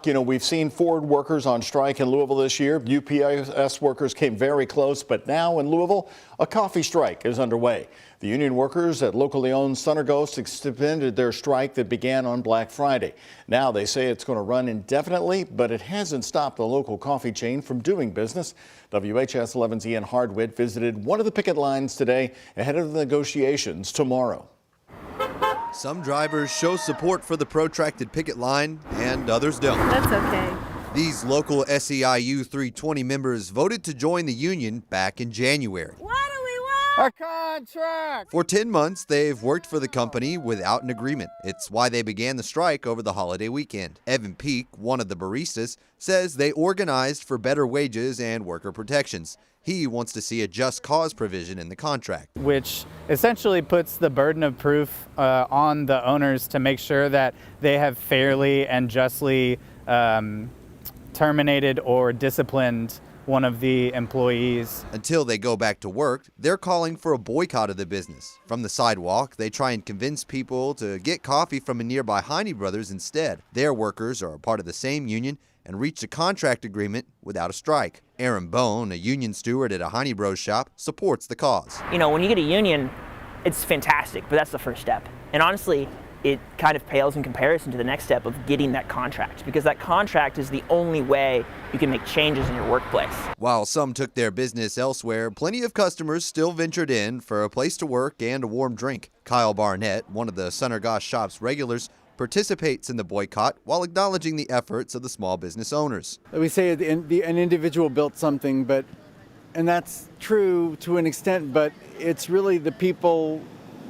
You know, we've seen Ford workers on strike in Louisville this year. UPS workers came very close, but now in Louisville, a coffee strike is underway. The union workers at locally owned Sunergos extended their strike that began on Black Friday. Now they say it's going to run indefinitely, but it hasn't stopped the local coffee chain from doing business. WHS 11's Ian Hardwitt visited one of the picket lines today ahead of the negotiations tomorrow. Some drivers show support for the protracted picket line and others don't. That's okay. These local SEIU 320 members voted to join the union back in January. What do we want? A contract! For 10 months, they've worked for the company without an agreement. It's why they began the strike over the holiday weekend. Evan Peak, one of the baristas, says they organized for better wages and worker protections. He wants to see a just cause provision in the contract, which essentially puts the burden of proof on the owners to make sure that they have fairly and justly terminated or disciplined one of the employees. Until they go back to work, they're calling for a boycott of the business. From the sidewalk, they try and convince people to get coffee from a nearby Heine Brothers instead. Their workers are a part of the same union and reached a contract agreement without a strike. Aaron Bone, a union steward at a Heine Bros shop, supports the cause. You know, when you get a union, it's fantastic, but that's the first step. And honestly, it kind of pales in comparison to the next step of getting that contract, because that contract is the only way you can make changes in your workplace. While some took their business elsewhere, plenty of customers still ventured in for a place to work and a warm drink. Kyle Barnett, one of the Sunergos shop's regulars, participates in the boycott while acknowledging the efforts of the small business owners. We say an individual built something, and that's true to an extent, but it's really the people,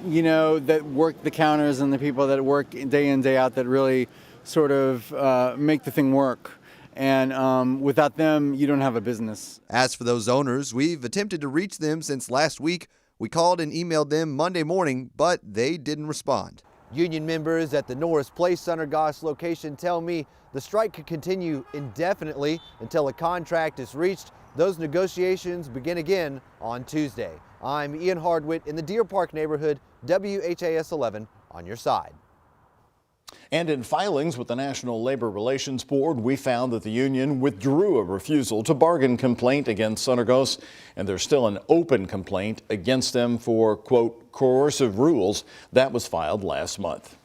you know, that work the counters and the people that work day in, day out that really sort of make the thing work. And without them, you don't have a business. As for those owners, we've attempted to reach them since last week. We called and emailed them Monday morning, but they didn't respond. Union members at the Norris Place Sunergos location tell me the strike could continue indefinitely until a contract is reached. Those negotiations begin again on Tuesday. I'm Ian Hardwitt in the Deer Park neighborhood, WHAS 11 on your side. And in filings with the National Labor Relations Board, we found that the union withdrew a refusal to bargain complaint against Sunergos, and there's still an open complaint against them for, quote, coercive rules that was filed last month.